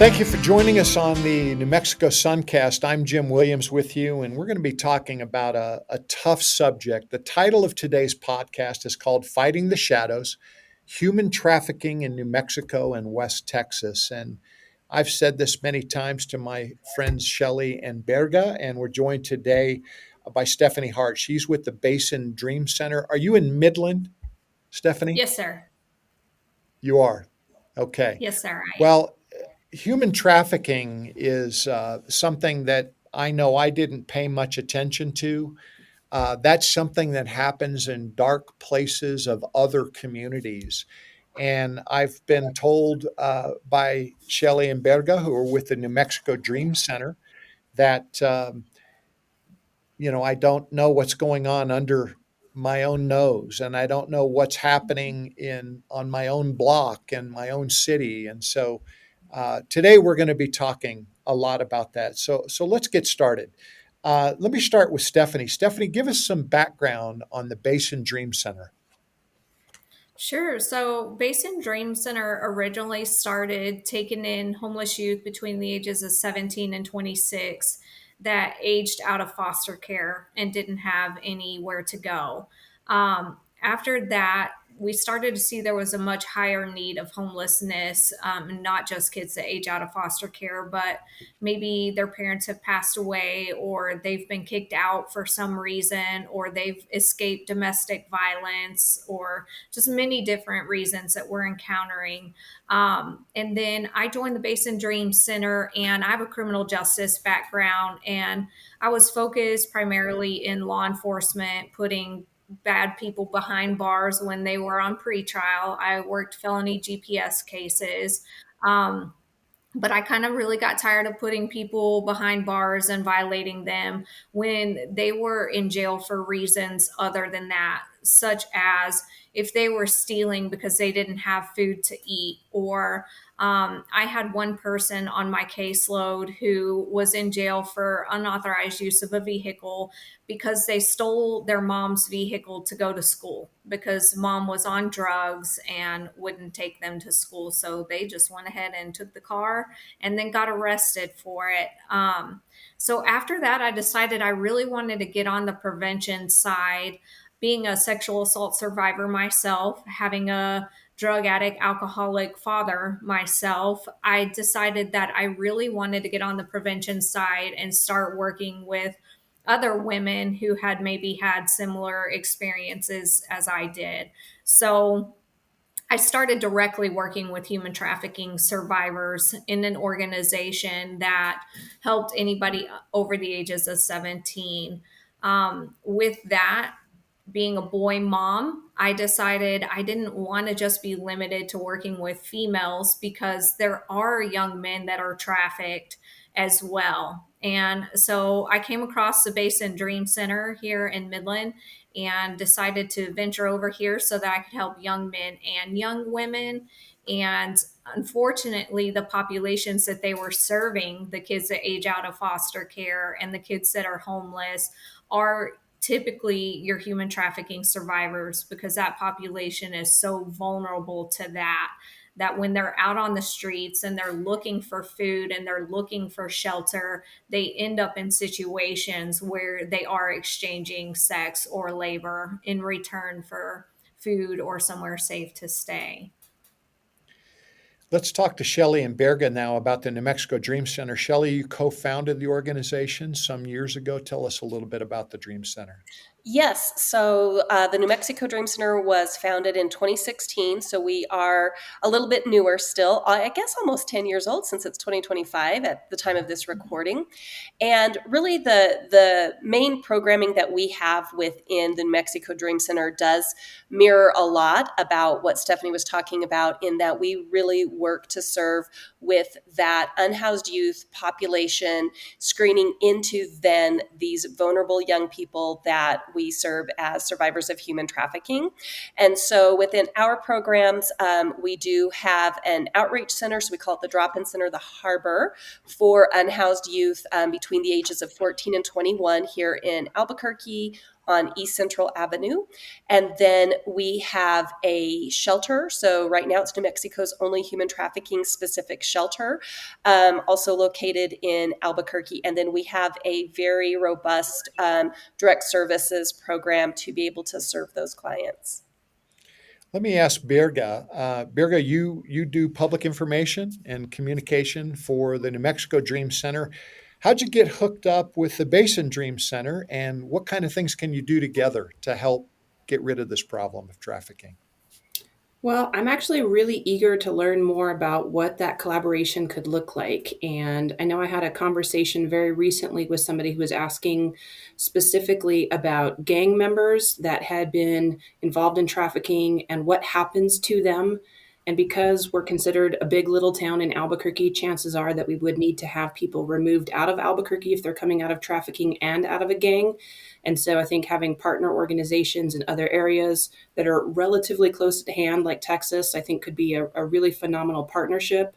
Thank you for joining us on the New Mexico Suncast. I'm Jim Williams with you, and we're going to be talking about a tough subject. The title of today's podcast is called Fighting the Shadows, Human Trafficking in New Mexico and West Texas. And I've said this many times to my friends Shelley and Berga, and we're joined today by Stephanie Hart. She's with the Basin Dream Center. Are you in Midland, Stephanie? Yes, sir. You are. Okay. Yes, sir, I am. Well, human trafficking is something that I know I didn't pay much attention to. That's something that happens in dark places of other communities. And I've been told by Shelley and Berga, who are with the New Mexico Dream Center, that I don't know what's going on under my own nose, and I don't know what's happening in on my own block and my own city. And so today we're going to be talking a lot about that. So let's get started. Let me start with Stephanie. Stephanie, give us some background on the Basin Dream Center. Sure. So, Basin Dream Center originally started taking in homeless youth between the ages of 17 and 26 that aged out of foster care and didn't have anywhere to go. After that, we started to see there was a much higher need of homelessness, not just kids that age out of foster care, but maybe their parents have passed away or they've been kicked out for some reason or they've escaped domestic violence or just many different reasons that we're encountering. And then I joined the Basin Dream Center, and I have a criminal justice background, and I was focused primarily in law enforcement, putting bad people behind bars when they were on pretrial. I worked felony GPS cases. Um, but I kind of really got tired of putting people behind bars and violating them when they were in jail for reasons other than that, such as if they were stealing because they didn't have food to eat, or I had one person on my caseload who was in jail for unauthorized use of a vehicle because they stole their mom's vehicle to go to school because mom was on drugs and wouldn't take them to school. So they just went ahead and took the car and then got arrested for it. So after that, I decided I really wanted to get on the prevention side. Being a sexual assault survivor myself, having a drug addict, alcoholic father myself, I decided that I really wanted to get on the prevention side and start working with other women who had maybe had similar experiences as I did. So I started directly working with human trafficking survivors in an organization that helped anybody over the ages of 17. With that, being a boy mom, I decided I didn't want to just be limited to working with females because there are young men that are trafficked as well. And so I came across the Basin Dream Center here in Midland and decided to venture over here so that I could help young men and young women. And unfortunately, the populations that they were serving, the kids that age out of foster care and the kids that are homeless, are typically your human trafficking survivors because that population is so vulnerable to that when they're out on the streets and they're looking for food and they're looking for shelter, they end up in situations where they are exchanging sex or labor in return for food or somewhere safe to stay. Let's talk to Shelley and Berga now about the New Mexico Dream Center. Shelley, you co-founded the organization some years ago. Tell us a little bit about the Dream Center. Yes. So the New Mexico Dream Center was founded in 2016. So we are a little bit newer still. I guess almost 10 years old since it's 2025 at the time of this recording. And really the main programming that we have within the New Mexico Dream Center does mirror a lot about what Stephanie was talking about, in that we really work to serve with that unhoused youth population, screening into then these vulnerable young people that we serve as survivors of human trafficking. And so within our programs, we do have an outreach center. So we call it the Drop-In Center, the Harbor, for unhoused youth between the ages of 14 and 21 here in Albuquerque, on East Central Avenue. And then we have a shelter. So right now it's New Mexico's only human trafficking specific shelter, also located in Albuquerque. And then we have a very robust direct services program to be able to serve those clients. Let me ask Birga. Birga, you do public information and communication for the New Mexico Dream Center. How'd you get hooked up with the Basin Dream Center, and what kind of things can you do together to help get rid of this problem of trafficking? Well, I'm actually really eager to learn more about what that collaboration could look like. And I know I had a conversation very recently with somebody who was asking specifically about gang members that had been involved in trafficking and what happens to them. And because we're considered a big little town in Albuquerque, chances are that we would need to have people removed out of Albuquerque if they're coming out of trafficking and out of a gang. And so I think having partner organizations in other areas that are relatively close at hand, like Texas, I think could be a really phenomenal partnership.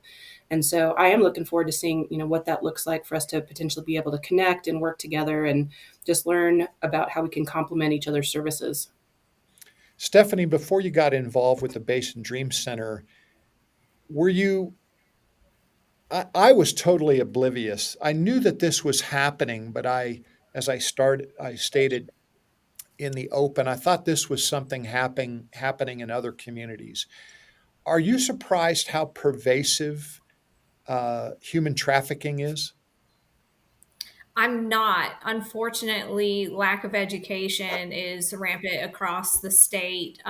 And so I am looking forward to seeing, what that looks like for us to potentially be able to connect and work together and just learn about how we can complement each other's services. Stephanie, before you got involved with the Basin Dream Center, were you? I was totally oblivious. I knew that this was happening, but as I stated in the open, I thought this was something happening in other communities. Are you surprised how pervasive human trafficking is? I'm not. Unfortunately, lack of education is rampant across the state.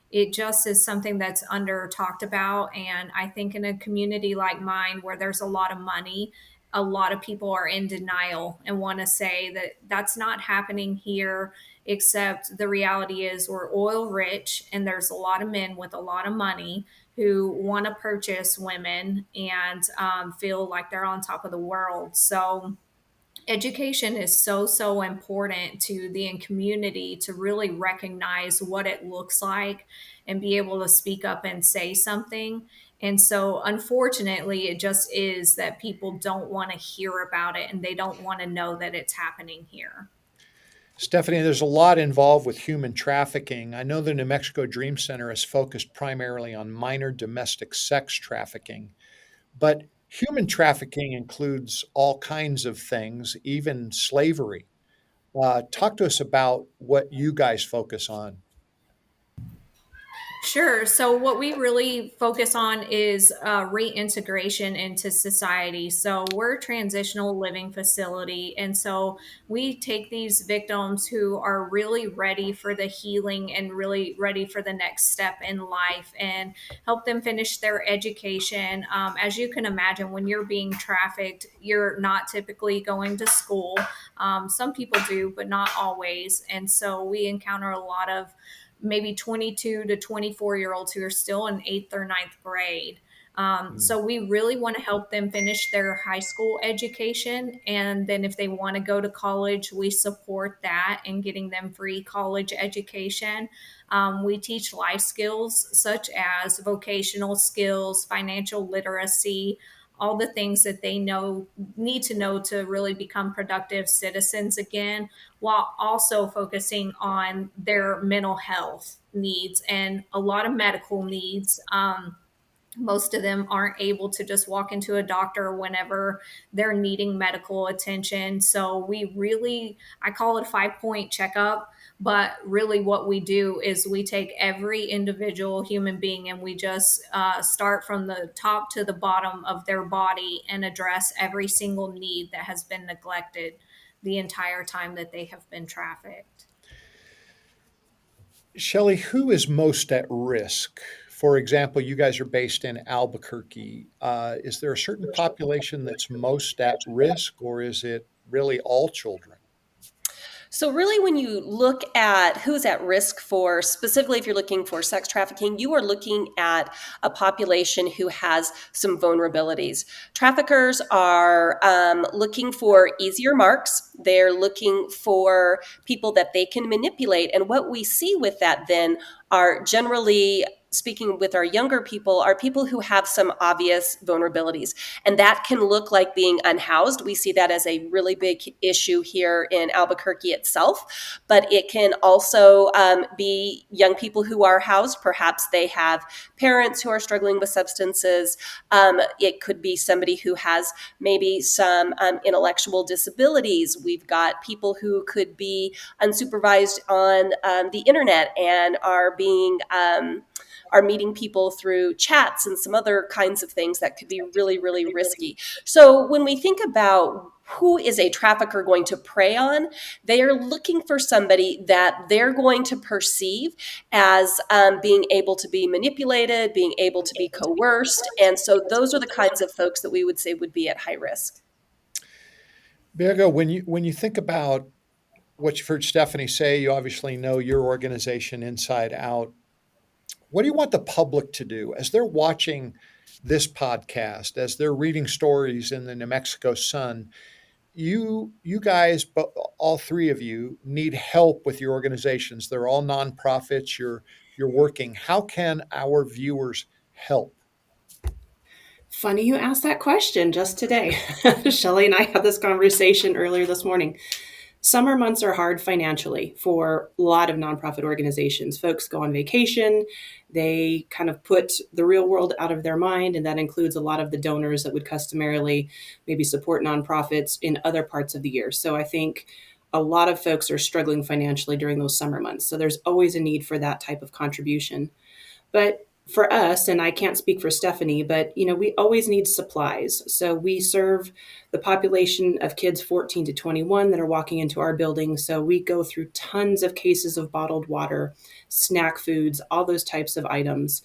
It just is something that's under talked about. And I think in a community like mine, where there's a lot of money, a lot of people are in denial and want to say that that's not happening here. Except the reality is, we're oil rich, and there's a lot of men with a lot of money who want to purchase women and feel like they're on top of the world. So, education is so important to the community to really recognize what it looks like and be able to speak up and say something. And so unfortunately, it just is that people don't want to hear about it, and they don't want to know that it's happening here. Stephanie, there's a lot involved with human trafficking. I know the New Mexico Dream Center is focused primarily on minor domestic sex trafficking, but human trafficking includes all kinds of things, even slavery. Talk to us about what you guys focus on. Sure. So, what we really focus on is reintegration into society. So, we're a transitional living facility. And so, we take these victims who are really ready for the healing and really ready for the next step in life and help them finish their education. As you can imagine, when you're being trafficked, you're not typically going to school. Some people do, but not always. And so, we encounter a lot of maybe 22 to 24-year-olds who are still in eighth or ninth grade. Mm. So we really want to help them finish their high school education. And then if they want to go to college, we support that in getting them free college education. We teach life skills such as vocational skills, financial literacy, all the things that they need to know to really become productive citizens again, while also focusing on their mental health needs and a lot of medical needs. Most of them aren't able to just walk into a doctor whenever they're needing medical attention. So we really, I call it a 5 point checkup, but really what we do is we take every individual human being and we just start from the top to the bottom of their body and address every single need that has been neglected the entire time that they have been trafficked. Shelley, who is most at risk? For example, you guys are based in Albuquerque. Is there a certain population that's most at risk, or is it really all children? So, really, when you look at who's at risk for, specifically if you're looking for sex trafficking, you are looking at a population who has some vulnerabilities. Traffickers are looking for easier marks, they're looking for people that they can manipulate. And what we see with that then are generally speaking with our younger people are people who have some obvious vulnerabilities. And that can look like being unhoused. We see that as a really big issue here in Albuquerque itself. But it can also be young people who are housed. Perhaps they have parents who are struggling with substances. It could be somebody who has maybe some intellectual disabilities. We've got people who could be unsupervised on the internet and are meeting people through chats and some other kinds of things that could be really, really risky. So when we think about who is a trafficker going to prey on, they are looking for somebody that they're going to perceive as being able to be manipulated, being able to be coerced. And so those are the kinds of folks that we would say would be at high risk. Virgo, when you think about what you've heard Stephanie say, you obviously know your organization inside out. What do you want the public to do as they're watching this podcast, as they're reading stories in the New Mexico Sun? You guys, all three of you, need help with your organizations. They're all nonprofits. You're working. How can our viewers help? Funny you asked that question just today. Shelly and I had this conversation earlier this morning. Summer months are hard financially for a lot of nonprofit organizations. Folks go on vacation, they kind of put the real world out of their mind, and that includes a lot of the donors that would customarily maybe support nonprofits in other parts of the year. So I think a lot of folks are struggling financially during those summer months. So there's always a need for that type of contribution. But for us, and I can't speak for Stephanie, but we always need supplies. So we serve the population of kids 14 to 21 that are walking into our building. So we go through tons of cases of bottled water, snack foods, all those types of items.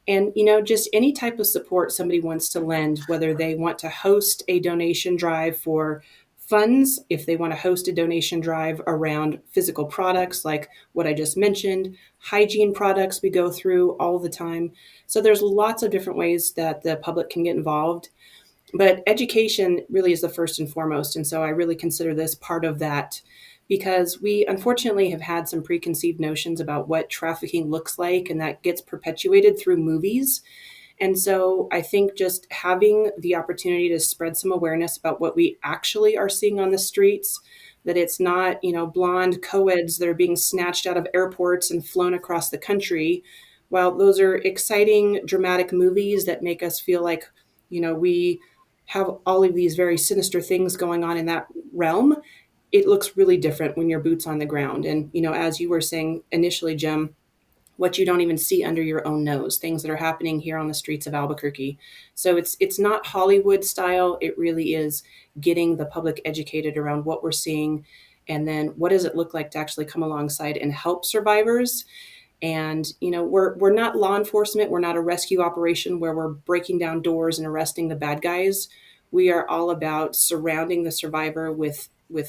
And, just any type of support somebody wants to lend, whether they want to host a donation drive for funds, if they want to host a donation drive around physical products like what I just mentioned, hygiene products we go through all the time. So there's lots of different ways that the public can get involved. But education really is the first and foremost. And so I really consider this part of that because we unfortunately have had some preconceived notions about what trafficking looks like, and that gets perpetuated through movies. And so I think just having the opportunity to spread some awareness about what we actually are seeing on the streets, that it's not, blonde co-eds that are being snatched out of airports and flown across the country. While those are exciting, dramatic movies that make us feel like, we have all of these very sinister things going on in that realm, it looks really different when your boots on the ground. And, as you were saying initially, Jim, what you don't even see under your own nose, things that are happening here on the streets of Albuquerque. So it's not Hollywood style. It really is getting the public educated around what we're seeing, and then what does it look like to actually come alongside and help survivors. And we're not law enforcement. We're not a rescue operation where we're breaking down doors and arresting the bad guys. We are all about surrounding the survivor with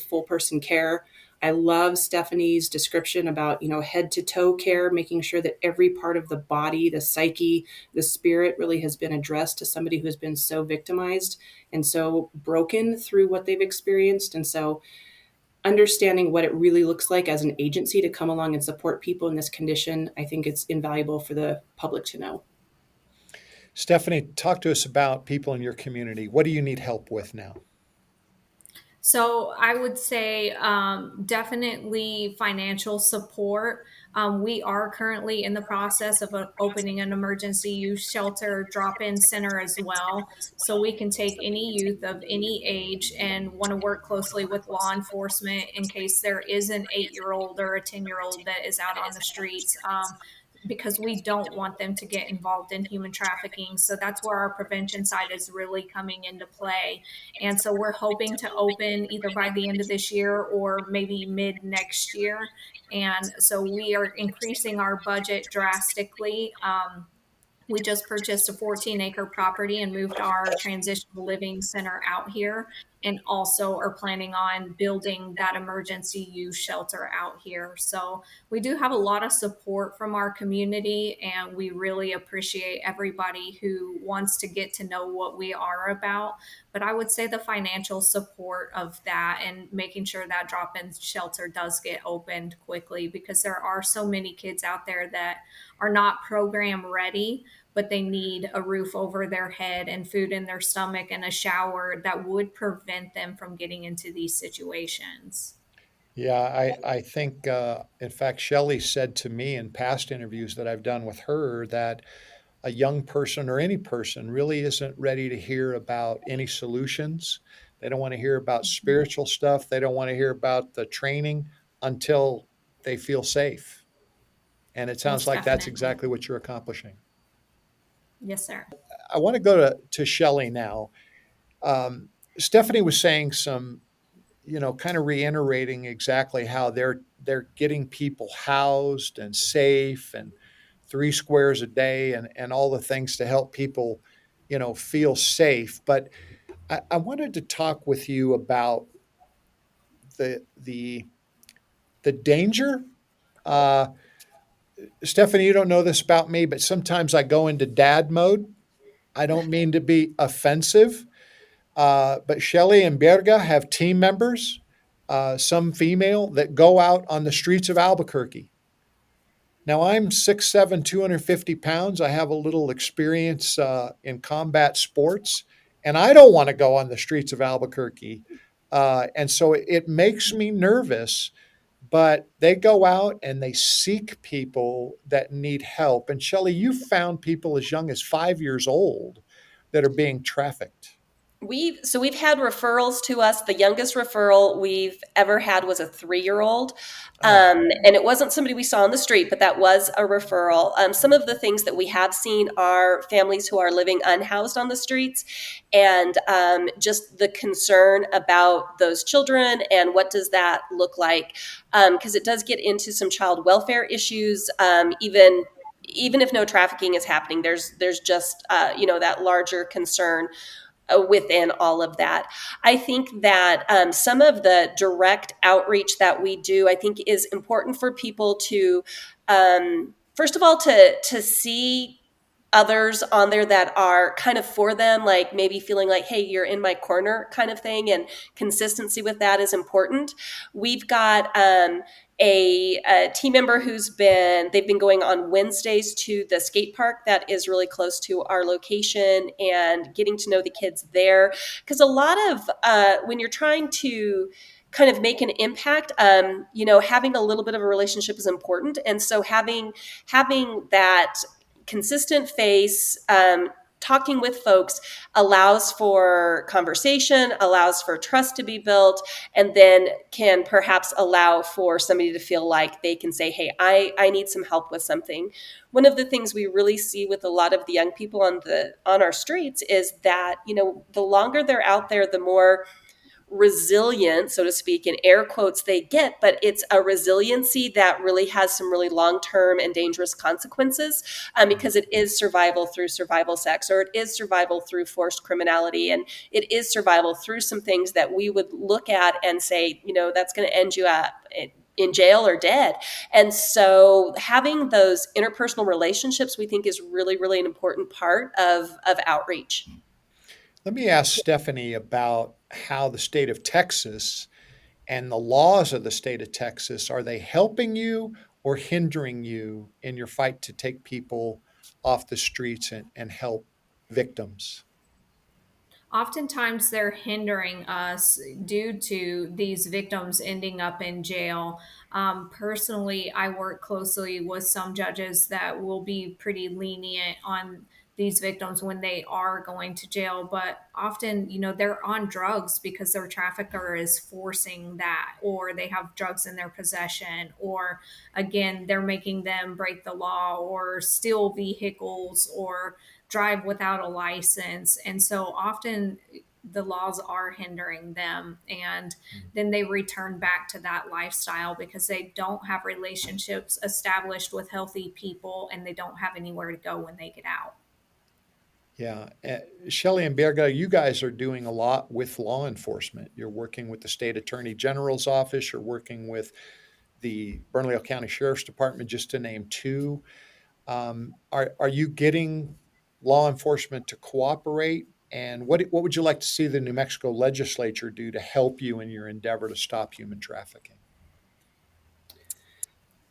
full person care. I love Stephanie's description about, head to toe care, making sure that every part of the body, the psyche, the spirit really has been addressed to somebody who has been so victimized and so broken through what they've experienced. And so understanding what it really looks like as an agency to come along and support people in this condition, I think it's invaluable for the public to know. Stephanie, talk to us about people in your community. What do you need help with now? So I would say definitely financial support. We are currently in the process of opening an emergency youth shelter drop-in center as well. So we can take any youth of any age and want to work closely with law enforcement in case there is an 8-year-old or a 10-year-old that is out on the streets. Because we don't want them to get involved in human trafficking. So that's where our prevention side is really coming into play. And so we're hoping to open either by the end of this year or maybe mid next year. And so we are increasing our budget drastically. We just purchased a 14-acre property and moved our transitional living center out here. and also are planning on building that emergency youth shelter out here. So we do have a lot of support from our community, and we really appreciate everybody who wants to get to know what we are about. But I would say the financial support of that and making sure that drop-in shelter does get opened quickly, because there are so many kids out there that are not program ready, but they need a roof over their head and food in their stomach and a shower that would prevent them from getting into these situations. Yeah, I think, in fact, Shelley said to me in past interviews that I've done with her that a young person or any person really isn't ready to hear about any solutions. They don't want to hear about spiritual stuff. They don't want to hear about the training until they feel safe. And it sounds Most like that's definitely. exactly what you're accomplishing. Yes, sir. I want to go to Shelley now. Stephanie was saying some, kind of reiterating exactly how they're getting people housed and safe and 3 squares a day and all the things to help people, feel safe. But I wanted to talk with you about the the the danger. Uh, Stephanie, you don't know this about me, but sometimes I go into dad mode. I don't mean to be offensive, but Shelley and Berga have team members, some female, that go out on the streets of Albuquerque. Now, I'm 6'7", 250 pounds. I have a little experience in combat sports, and I don't want to go on the streets of Albuquerque. And so it makes me nervous, but they go out and they seek people that need help. And Shelley, you found people as young as 5 years old that are being trafficked. We've had referrals to us. The youngest referral we've ever had was a 3-year-old, Oh, and it wasn't somebody we saw on the street, but that was a referral. Some of the things that we have seen are families who are living unhoused on the streets, and just the concern about those children and what does that look like, because it does get into some child welfare issues, even if no trafficking is happening. There's just that larger concern within all of that. I think that some of the direct outreach that we do, I think, is important for people to, first of all, to see others on there that are kind of for them, like maybe feeling like, hey, you're in my corner kind of thing, and consistency with that is important. We've got a team member they've been going on Wednesdays to the skate park that is really close to our location and getting to know the kids there. Because a lot of when you're trying to kind of make an impact, having a little bit of a relationship is important. And so having that consistent face, talking with folks allows for conversation, allows for trust to be built, and then can perhaps allow for somebody to feel like they can say, hey, I need some help with something. One of the things we really see with a lot of the young people on our streets is that, the longer they're out there, the more resilient, so to speak, in air quotes, they get, but it's a resiliency that really has some really long-term and dangerous consequences, because it is survival through survival sex, or it is survival through forced criminality, and it is survival through some things that we would look at and say, that's going to end you up in jail or dead. And so having those interpersonal relationships, we think, is really, really an important part of outreach. let me ask Stephanie about how the state of Texas and the laws of the state of Texas, are they helping you or hindering you in your fight to take people off the streets and help victims? Oftentimes they're hindering us due to these victims ending up in jail. Personally, I work closely with some judges that will be pretty lenient on these victims when they are going to jail, but often, they're on drugs because their trafficker is forcing that, or they have drugs in their possession, or again, they're making them break the law or steal vehicles or drive without a license. And so often the laws are hindering them. And then they return back to that lifestyle because they don't have relationships established with healthy people and they don't have anywhere to go when they get out. Yeah. Shelley and Berga, you guys are doing a lot with law enforcement. You're working with the state attorney general's office. You're working with the Bernalillo County Sheriff's Department, just to name two. Are you getting law enforcement to cooperate? And what would you like to see the New Mexico legislature do to help you in your endeavor to stop human trafficking?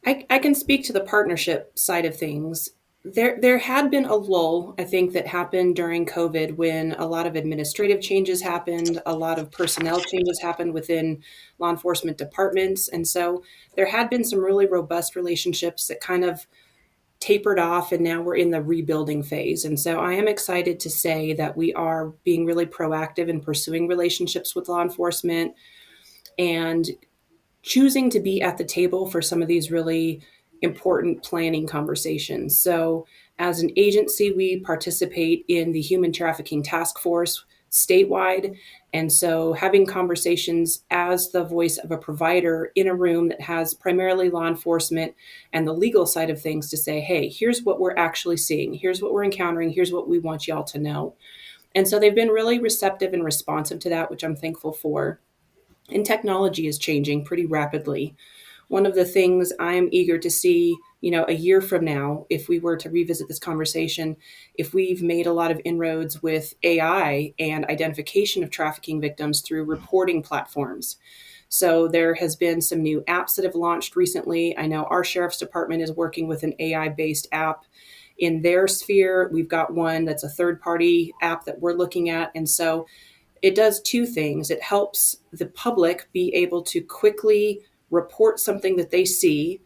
I can speak to the partnership side of things. There had been a lull, I think, that happened during COVID when a lot of administrative changes happened, a lot of personnel changes happened within law enforcement departments. And so there had been some really robust relationships that kind of tapered off, and now we're in the rebuilding phase. And so I am excited to say that we are being really proactive in pursuing relationships with law enforcement and choosing to be at the table for some of these really important planning conversations. So, as an agency, we participate in the Human Trafficking Task Force statewide. And so, having conversations as the voice of a provider in a room that has primarily law enforcement and the legal side of things to say, hey, here's what we're actually seeing, here's what we're encountering, here's what we want y'all to know. And so, they've been really receptive and responsive to that, which I'm thankful for. And technology is changing pretty rapidly. One of the things I'm eager to see, a year from now, if we were to revisit this conversation, if we've made a lot of inroads with AI and identification of trafficking victims through reporting platforms. So there has been some new apps that have launched recently. I know our sheriff's department is working with an AI-based app in their sphere. We've got one that's a third-party app that we're looking at. And so it does two things. It helps the public be able to quickly report something that they see.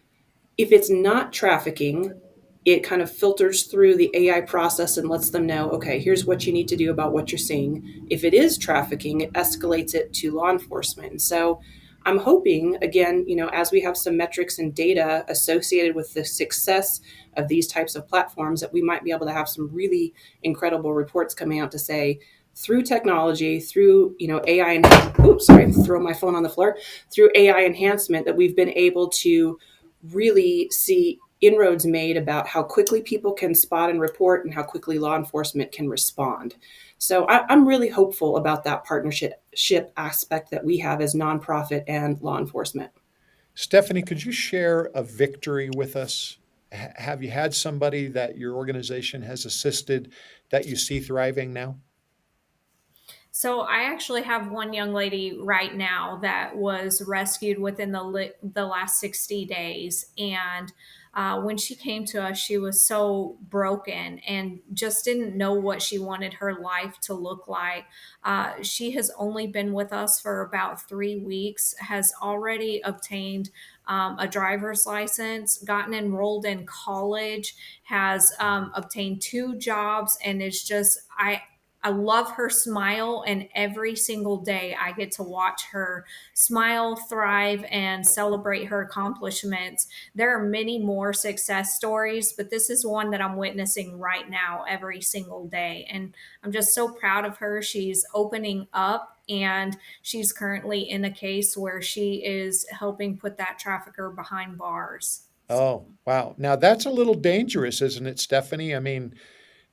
If it's not trafficking, it kind of filters through the AI process and lets them know, okay, here's what you need to do about what you're seeing. If it is trafficking, it escalates it to law enforcement. And so I'm hoping, again, as we have some metrics and data associated with the success of these types of platforms, that we might be able to have some really incredible reports coming out to say, through technology, through AI, and oops, sorry, throw my phone on the floor, through AI enhancement, that we've been able to really see inroads made about how quickly people can spot and report and how quickly law enforcement can respond. So I'm really hopeful about that partnership aspect that we have as nonprofit and law enforcement. Stephanie, could you share a victory with us? Have you had somebody that your organization has assisted that you see thriving now? So I actually have one young lady right now that was rescued within the last 60 days. And when she came to us, she was so broken and just didn't know what she wanted her life to look like. She has only been with us for about 3 weeks, has already obtained a driver's license, gotten enrolled in college, has obtained 2 jobs, and is just, I love her smile, and every single day I get to watch her smile, thrive, and celebrate her accomplishments. There are many more success stories, but this is one that I'm witnessing right now every single day. And I'm just so proud of her. She's opening up, and she's currently in a case where she is helping put that trafficker behind bars. Oh, So wow. Now that's a little dangerous, isn't it, Stephanie? I mean,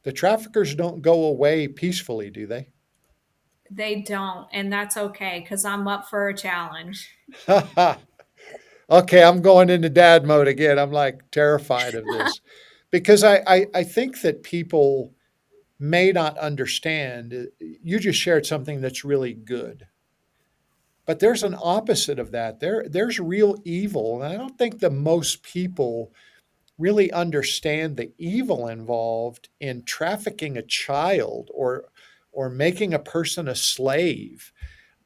the traffickers don't go away peacefully, do they? they don't, and that's okay because I'm up for a challenge. Okay, I'm going into dad mode again. I'm like terrified of this because I think that people may not understand. You just shared something that's really good. But there's an opposite of that. There's real evil. And I don't think that most people really understand the evil involved in trafficking a child or making a person a slave.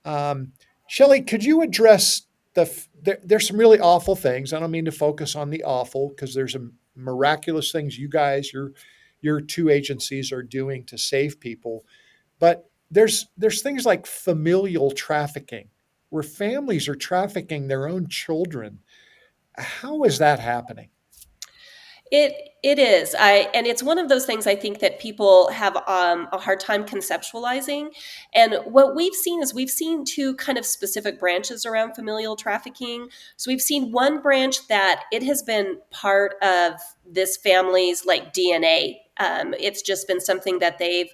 Um, Shelley, could you address there's some really awful things. I don't mean to focus on the awful because there's some miraculous things you guys, your two agencies are doing to save people. But there's things like familial trafficking, where families are trafficking their own children. How is that happening? It is. And it's one of those things I think that people have a hard time conceptualizing. And what we've seen is we've seen two kind of specific branches around familial trafficking. So we've seen one branch that it has been part of this family's like DNA It's just been something that they've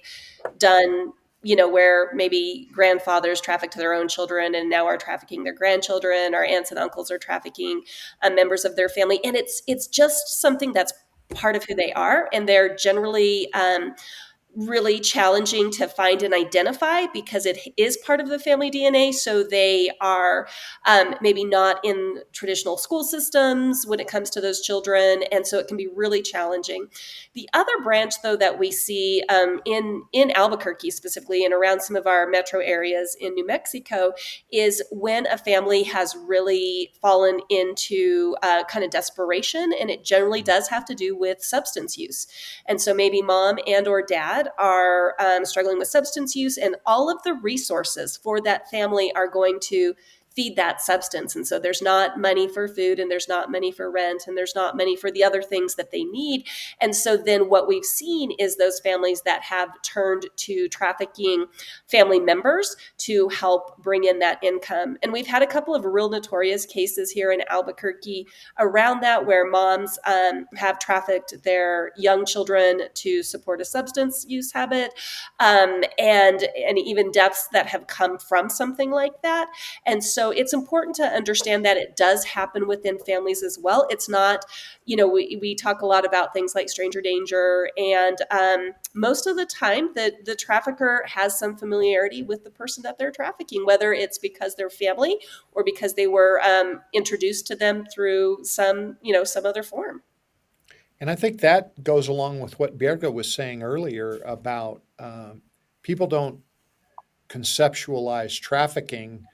done, where maybe grandfathers trafficked their own children and now are trafficking their grandchildren. Our aunts and uncles are trafficking members of their family, and it's just something that's part of who they are, and they're generally really challenging to find and identify because it is part of the family DNA. So they are maybe not in traditional school systems when it comes to those children. And so it can be really challenging. The other branch, though, that we see in Albuquerque specifically and around some of our metro areas in New Mexico is when a family has really fallen into kind of desperation. And it generally does have to do with substance use. And so maybe mom and or dad are struggling with substance use, and all of the resources for that family are going to feed that substance. And so there's not money for food, and there's not money for rent, and there's not money for the other things that they need. And so then what we've seen is those families that have turned to trafficking family members to help bring in that income. And we've had a couple of real notorious cases here in Albuquerque around that, where moms have trafficked their young children to support a substance use habit, and even deaths that have come from something like that. And so it's important to understand that it does happen within families as well. It's not, we talk a lot about things like stranger danger, and most of the time the trafficker has some familiarity with the person that they're trafficking, whether it's because they're family or because they were introduced to them through some other form. And I think that goes along with what Birga was saying earlier about people don't conceptualize trafficking,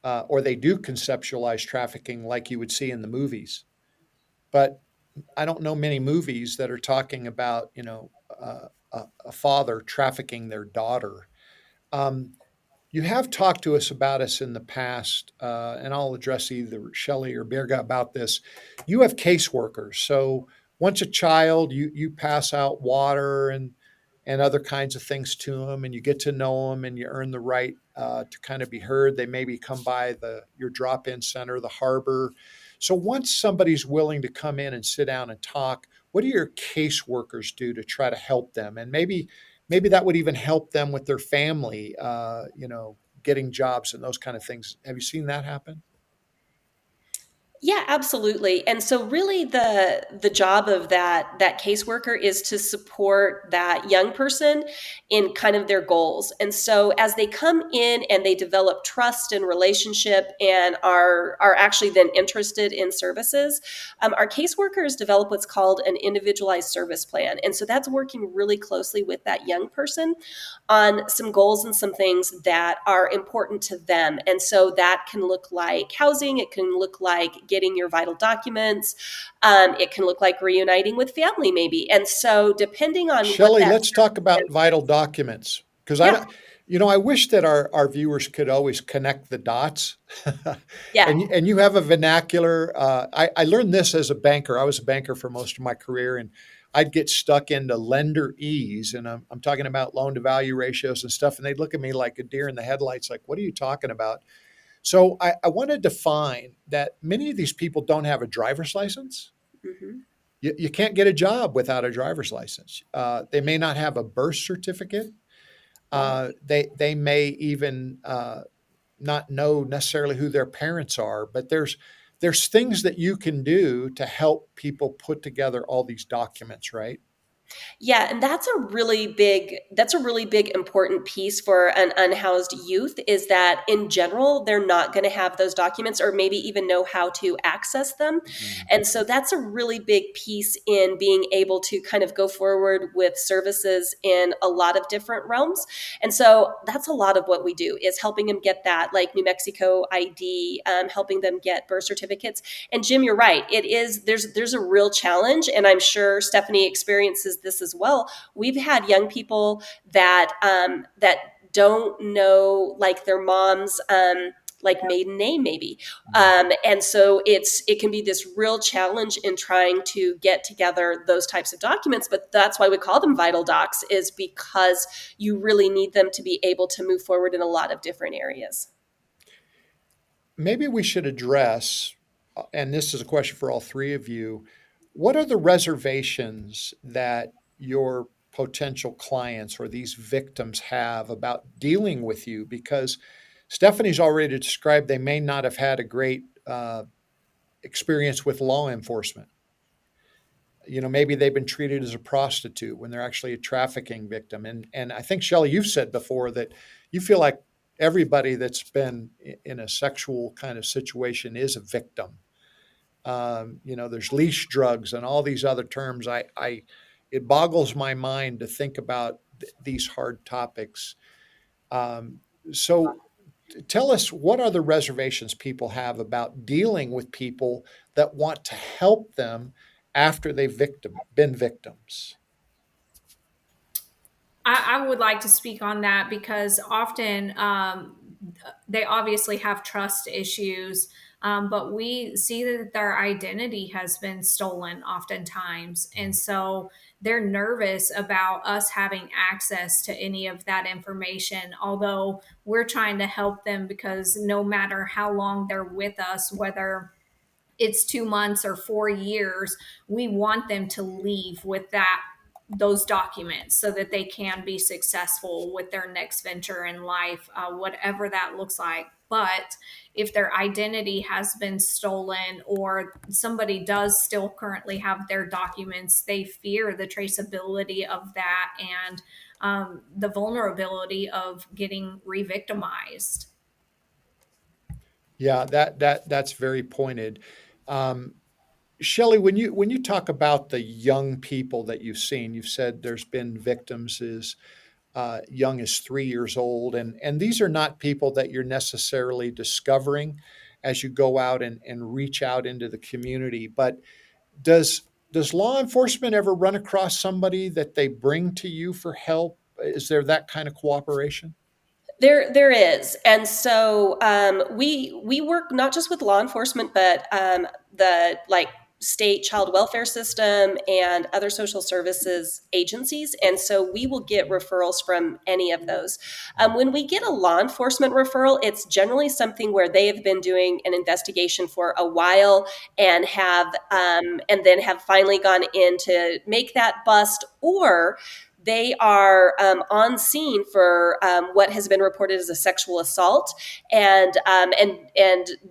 or they do conceptualize trafficking like you would see in the movies. But I don't know many movies that are talking about, a father trafficking their daughter. Um, you have talked to us about us in the past, and I'll address either Shelley or Birga about this. You have caseworkers, so once a child, you pass out water and other kinds of things to them, and you get to know them, and you earn the right to kind of be heard. They maybe come by your drop-in center, the harbor. So once somebody's willing to come in and sit down and talk, what do your caseworkers do to try to help them? And maybe that would even help them with their family, getting jobs and those kind of things. Have you seen that happen? Yeah, absolutely. And so really the job of that caseworker is to support that young person in kind of their goals. And so as they come in and they develop trust and relationship and are actually then interested in services, our caseworkers develop what's called an individualized service plan. And so that's working really closely with that young person on some goals and some things that are important to them. And so that can look like housing, it can look like getting your vital documents, it can look like reuniting with family, maybe. And so, depending on what Shelley, that let's talk about is, vital documents because yeah, I wish that our viewers could always connect the dots. yeah, And you have a vernacular. I learned this as a banker. I was a banker for most of my career, and I'd get stuck into lender ease, and I'm talking about loan to value ratios and stuff, and they'd look at me like a deer in the headlights, like, "What are you talking about?" So I want to define that many of these people don't have a driver's license. hmm You can't get a job without a driver's license. They may not have a birth certificate. yeah. They may even not know necessarily who their parents are, but there's things that you can do to help people put together all these documents, right? Yeah, and that's a really big important piece for an unhoused youth, is that in general they're not going to have those documents or maybe even know how to access them. Mhm. And so that's a really big piece in being able to kind of go forward with services in a lot of different realms. And so that's a lot of what we do, is helping them get that, like New Mexico ID, helping them get birth certificates. And Jim, you're right. It is there's a real challenge, and I'm sure Stephanie experiences this as well. We've had young people that don't know like their mom's like maiden name maybe, and so it can be this real challenge in trying to get together those types of documents. But that's why we call them vital docs, is because you really need them to be able to move forward in a lot of different areas. Maybe we should address, and this is a question for all three of you, what are the reservations that your potential clients or these victims have about dealing with you? Because Stephanie's already described they may not have had a great experience with law enforcement. Maybe they've been treated as a prostitute when they're actually a trafficking victim. And I think, Shelley, you've said before that you feel like everybody that's been in a sexual kind of situation is a victim. There's leash drugs and all these other terms. It boggles my mind to think about these hard topics. Um, so tell us, what are the reservations people have about dealing with people that want to help them after they've been victims? I would like to speak on that because often they obviously have trust issues, but we see that their identity has been stolen oftentimes. And so they're nervous about us having access to any of that information, although we're trying to help them because no matter how long they're with us, whether it's 2 months or 4 years, we want them to leave with those documents so that they can be successful with their next venture in life, whatever that looks like. But if their identity has been stolen or somebody does still currently have their documents, they fear the traceability of that and the vulnerability of getting re-victimized. Yeah, that's very pointed. Um, Shelley, when you talk about the young people that you've seen, you've said there's been victims as young as 3 years old, and these are not people that you're necessarily discovering as you go out and reach out into the community. But does does law enforcement ever run across somebody that they bring to you for help? Is there that kind of cooperation? There is, and so we work not just with law enforcement, but the state child welfare system and other social services agencies, and so we will get referrals from any of those. When we get a law enforcement referral, it's generally something where they have been doing an investigation for a while and then have finally gone in to make that bust, or they are on scene for what has been reported as a sexual assault, and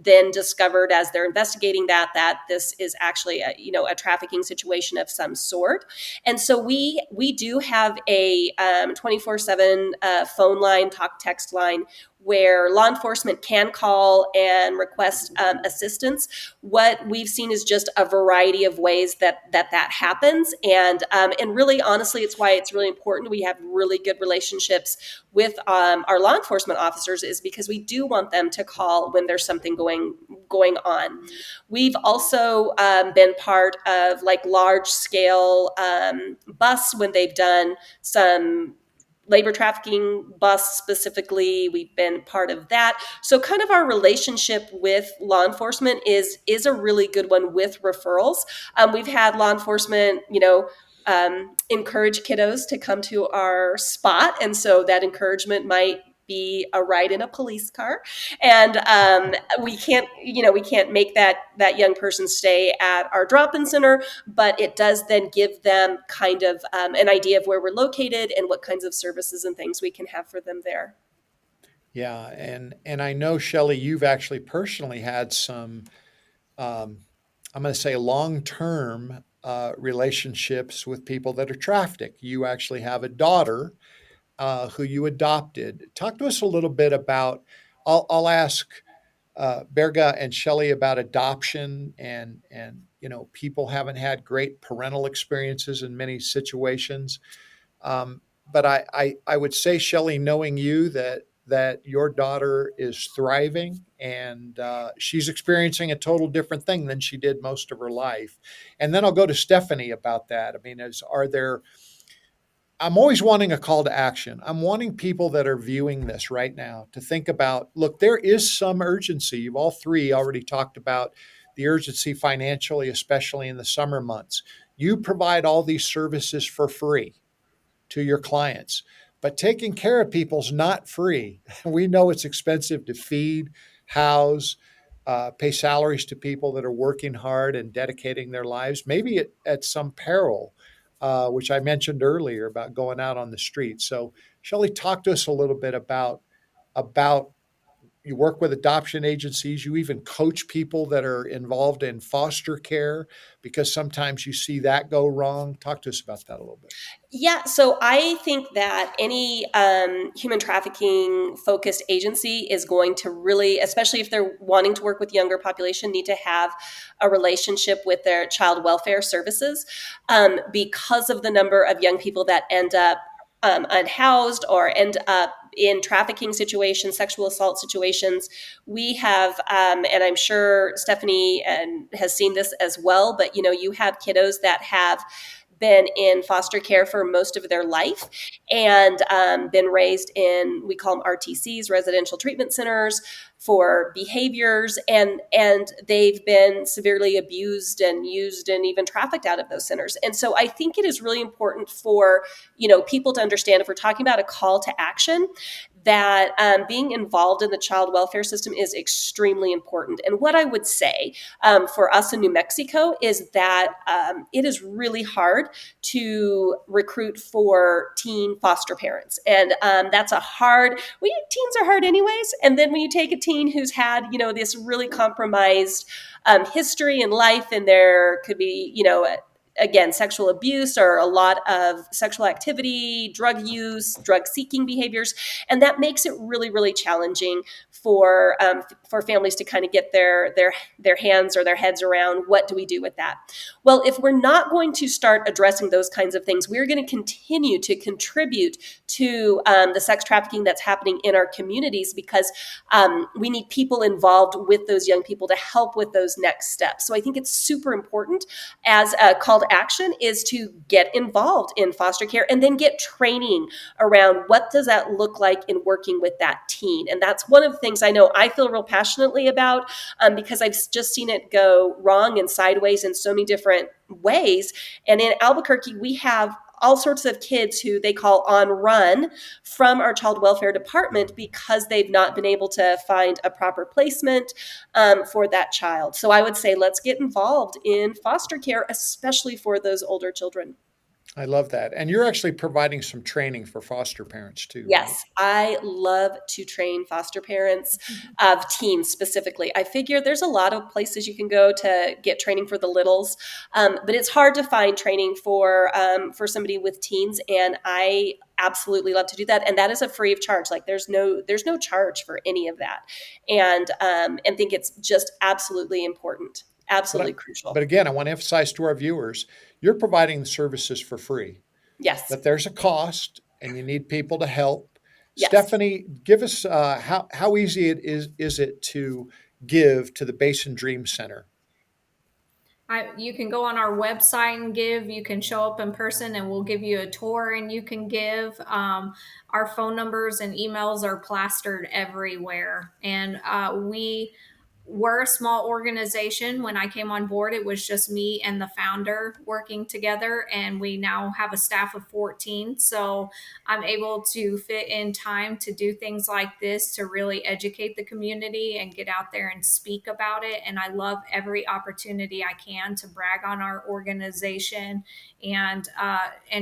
then discovered as they're investigating that this is actually a trafficking situation of some sort. And so we do have a 24/7 phone line, talk text line, where law enforcement can call and request assistance. What we've seen is just a variety of ways that happens, and really, honestly, it's why it's really important we have really good relationships with our law enforcement officers, is because we do want them to call when there's something going on. We've also been part of large scale busts when they've done some labor trafficking busts specifically. We've been part of that. So kind of our relationship with law enforcement is a really good one with referrals. We've had law enforcement, encourage kiddos to come to our spot. And so that encouragement might be a ride in a police car, and we can't make that young person stay at our drop-in center, but it does then give them kind of an idea of where we're located and what kinds of services and things we can have for them there. Yeah, and I know, Shelley, you've actually personally had some, um, I'm going to say, long-term relationships with people that are trafficked. You actually have a daughter who you adopted. Talk to us a little bit about. I'll ask Berga and Shelley about adoption, and people haven't had great parental experiences in many situations. But I would say, Shelley, knowing you, that your daughter is thriving, and she's experiencing a total different thing than she did most of her life. And then I'll go to Stephanie about that. I mean, are there? I'm always wanting a call to action. I'm wanting people that are viewing this right now to think about, look, there is some urgency. You've all three already talked about the urgency financially, especially in the summer months. You provide all these services for free to your clients. But taking care of people's not free. We know it's expensive to feed, house, pay salaries to people that are working hard and dedicating their lives, maybe at some peril. which I mentioned earlier about going out on the street. So, Shelley, talk to us a little bit about you work with adoption agencies. You even coach people that are involved in foster care because sometimes you see that go wrong. Talk to us about that a little bit. Yeah, so I think that any human trafficking focused agency is going to really, especially if they're wanting to work with younger population, need to have a relationship with their child welfare services because of the number of young people that end up unhoused or end up in trafficking situations, sexual assault situations. We have, and I'm sure Stephanie has seen this as well, but you have kiddos that have been in foster care for most of their life and been raised in, we call them RTCs, residential treatment centers, for behaviors, and they've been severely abused and used and even trafficked out of those centers. And so I think it is really important for people to understand, if we're talking about a call to action, that being involved in the child welfare system is extremely important. And what I would say for us in New Mexico is that it is really hard to recruit for teen foster parents. And that's a hard, teens are hard anyways. And then when you take a teen who's had, this really compromised history in life, and there could be, again, sexual abuse or a lot of sexual activity, drug use, drug seeking behaviors, and that makes it really, really challenging for families to kind of get their hands or their heads around what do we do with that. Well, if we're not going to start addressing those kinds of things, we're going to continue to contribute to the sex trafficking that's happening in our communities because we need people involved with those young people to help with those next steps. So I think it's super important as a call to action is to get involved in foster care and then get training around what does that look like in working with that teen. And that's one of the things I know I feel real passionately about because I've just seen it go wrong and sideways in so many different ways. And in Albuquerque, we have all sorts of kids who they call on run from our child welfare department because they've not been able to find a proper placement for that child. So I would say let's get involved in foster care, especially for those older children. I love that. And you're actually providing some training for foster parents too, right? Yes, I love to train foster parents of teens specifically. I figure there's a lot of places you can go to get training for the littles, but it's hard to find training for somebody with teens, and I absolutely love to do that. And that is a free of charge. Like there's no charge for any of that, and think it's just absolutely important, absolutely crucial. But again, I want to emphasize to our viewers, you're providing the services for free. Yes. But there's a cost, and you need people to help. Yes. Stephanie, give us how easy it is it to give to the Basin Dream Center? You can go on our website and give. You can show up in person and we'll give you a tour and you can give. Our phone numbers and emails are plastered everywhere. And we're a small organization. When I came on board, it was just me and the founder working together, and we now have a staff of 14. So I'm able to fit in time to do things like this to really educate the community and get out there and speak about it. And I love every opportunity I can to brag on our organization and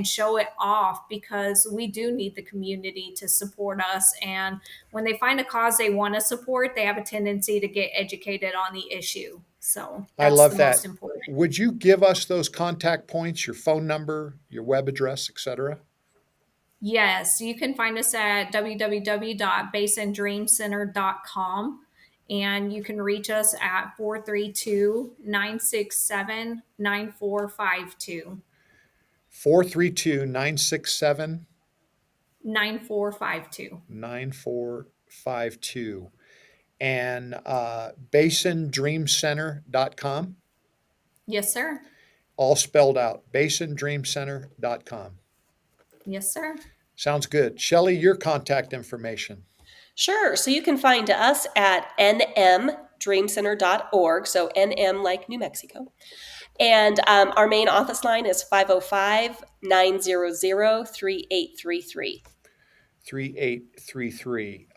show it off, because we do need the community to support us. And when they find a cause they want to support, they have a tendency to get educated on the issue. So I that's love the that. most important. Would you give us those contact points, your phone number, your web address, etc.? Yes, you can find us at www.basindreamcenter.com, and you can reach us at 432-967-9452. 432-967 9452. 9452. And basindreamcenter.com. Yes, sir. All spelled out. basindreamcenter.com. Yes, sir. Sounds good. Shelley, your contact information. Sure. So you can find us at nmdreamcenter.org. So NM like New Mexico. And our main office line is 505-900-3833. 3833.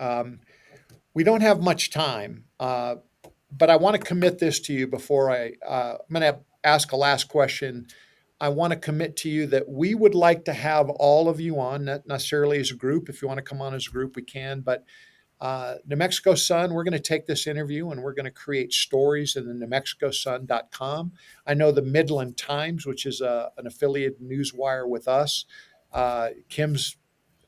We don't have much time, but I want to commit this to you before I'm going to ask a last question. I want to commit to you that we would like to have all of you on, not necessarily as a group. If you want to come on as a group, we can. But New Mexico Sun, we're going to take this interview and we're going to create stories in the newmexicosun.com. I know the Midland Times, which is an affiliate newswire with us, Kim's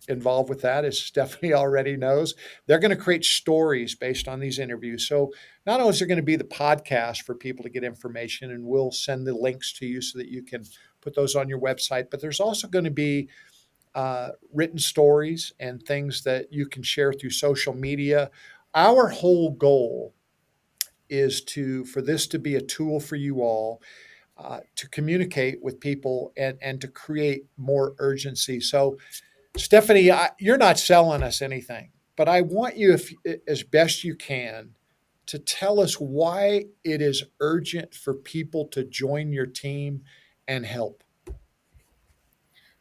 involved with that, as Stephanie already knows. They're going to create stories based on these interviews. So not only is there going to be the podcast for people to get information, and we'll send the links to you so that you can put those on your website, but there's also going to be written stories and things that you can share through social media. Our whole goal is for this to be a tool for you all to communicate with people and to create more urgency. So Stephanie, you're not selling us anything, but I want you, if as best you can, to tell us why it is urgent for people to join your team and help.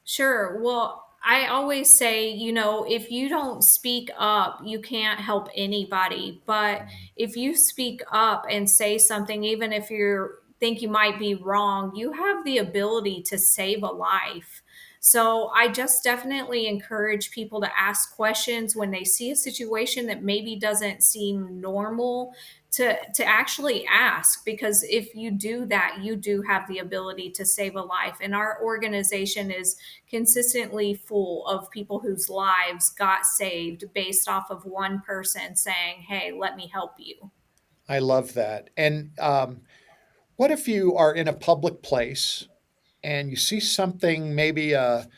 Sure. Well, I always say, if you don't speak up, you can't help anybody. But if you speak up and say something, even if you think you might be wrong, you have the ability to save a life. So I just definitely encourage people to ask questions when they see a situation that maybe doesn't seem normal, to actually ask, because if you do that, you do have the ability to save a life. And our organization is consistently full of people whose lives got saved based off of one person saying, "Hey, let me help you." I love that. And what if you are in a public place and you see something, maybe a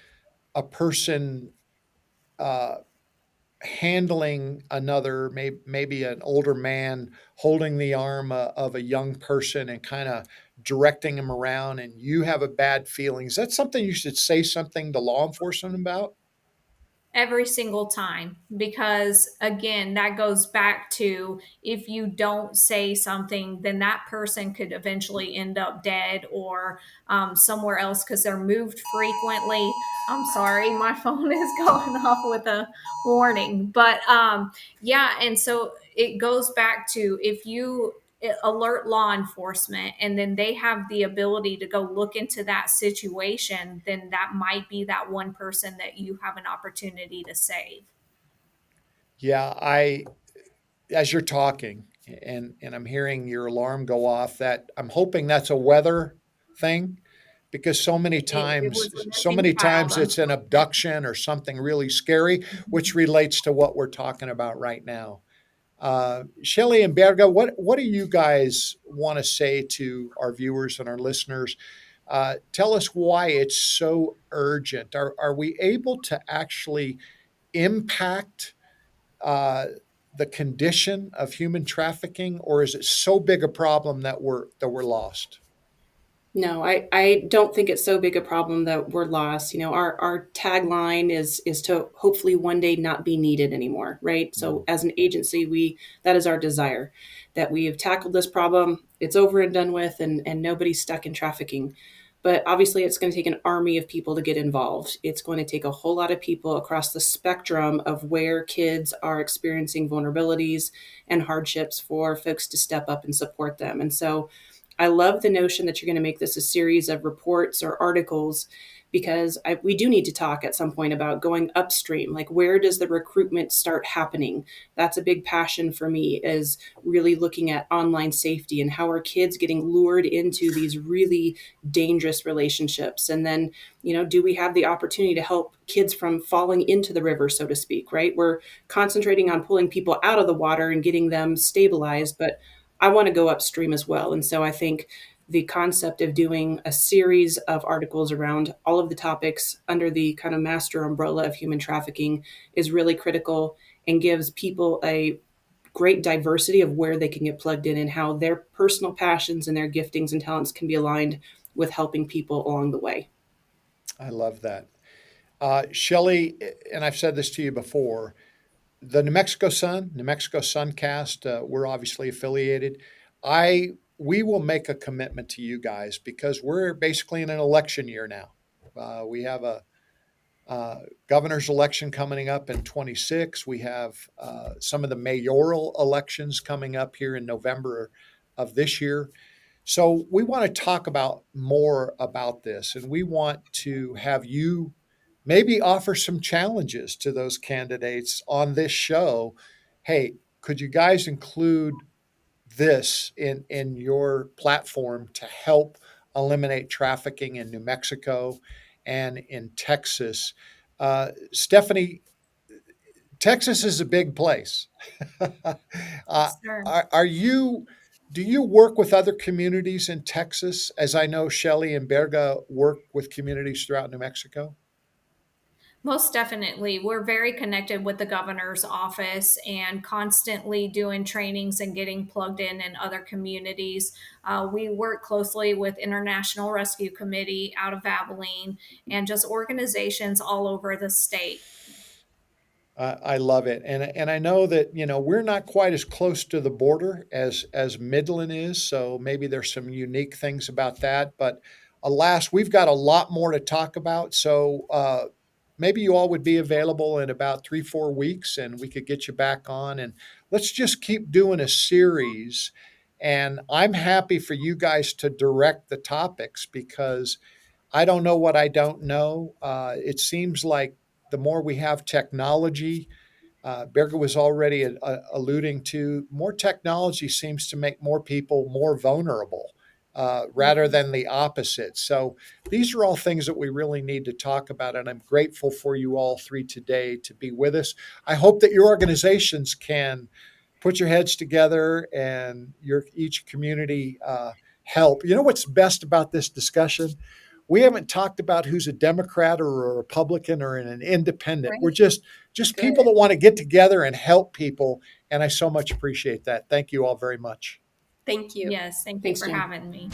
person uh, handling another, maybe an older man holding the arm of a young person and kind of directing him around, and you have a bad feeling? Is that something you should say something to law enforcement about? Every single time, because again, that goes back to, if you don't say something, then that person could eventually end up dead, or somewhere else, because they're moved frequently. I'm sorry, my phone is going off with a warning. But yeah, and so it goes back to, if you alert law enforcement and then they have the ability to go look into that situation, then that might be that one person that you have an opportunity to save. Yeah, as you're talking and I'm hearing your alarm go off, that I'm hoping that's a weather thing, because It was a so missing many child, times it's an unfortunately. abduction or something really scary, which relates to what we're talking about right now. Shelly and Berga, what do you guys want to say to our viewers and our listeners? Tell us why it's so urgent. Are we able to actually impact uh, the condition of human trafficking, or is it so big a problem that we're lost? No, I don't think it's so big a problem that we're lost. Our tagline is to hopefully one day not be needed anymore, right? So as an agency, that is our desire, that we have tackled this problem, it's over and done with, and nobody's stuck in trafficking. But obviously, it's going to take an army of people to get involved. It's going to take a whole lot of people across the spectrum of where kids are experiencing vulnerabilities and hardships for folks to step up and support them. And so I love the notion that you're going to make this a series of reports or articles, because we do need to talk at some point about going upstream. Like, where does the recruitment start happening? That's a big passion for me, is really looking at online safety and how are kids getting lured into these really dangerous relationships. And then, do we have the opportunity to help kids from falling into the river, so to speak, right? We're concentrating on pulling people out of the water and getting them stabilized, but I want to go upstream as well. And so I think the concept of doing a series of articles around all of the topics under the kind of master umbrella of human trafficking is really critical, and gives people a great diversity of where they can get plugged in and how their personal passions and their giftings and talents can be aligned with helping people along the way. I love that. Shelly, and I've said this to you before, the New Mexico Suncast, we're obviously affiliated. We will make a commitment to you guys, because we're basically in an election year now. We have a governor's election coming up in 26. We have some of the mayoral elections coming up here in November of this year. So we want to talk about more about this, and we want to have you maybe offer some challenges to those candidates on this show. Hey, could you guys include this in your platform to help eliminate trafficking in New Mexico and in Texas? Stephanie, Texas is a big place. uh, Yes, sir. are you? Do you work with other communities in Texas? As I know, Shelley and Berga work with communities throughout New Mexico. Most definitely. We're very connected with the governor's office and constantly doing trainings and getting plugged in other communities. We work closely with International Rescue Committee out of Abilene and just organizations all over the state. I love it, and I know that we're not quite as close to the border as Midland is, so maybe there's some unique things about that. But alas, we've got a lot more to talk about. So maybe you all would be available in about 3-4 weeks, and we could get you back on, and let's just keep doing a series. And I'm happy for you guys to direct the topics because I don't know what I don't know. It seems like the more we have technology, Berger was already alluding to, more technology seems to make more people more vulnerable rather Mhm. than the opposite. So these are all things that we really need to talk about. And I'm grateful for you all three today to be with us. I hope that your organizations can put your heads together and your each community help. You know what's best about this discussion? We haven't talked about who's a Democrat or a Republican or an independent. We're Right. just Good. people that want to get together and help people, and I so much appreciate that. Thank you all very much. Thank you. Yes, thank you Thanks, for Jim. having me.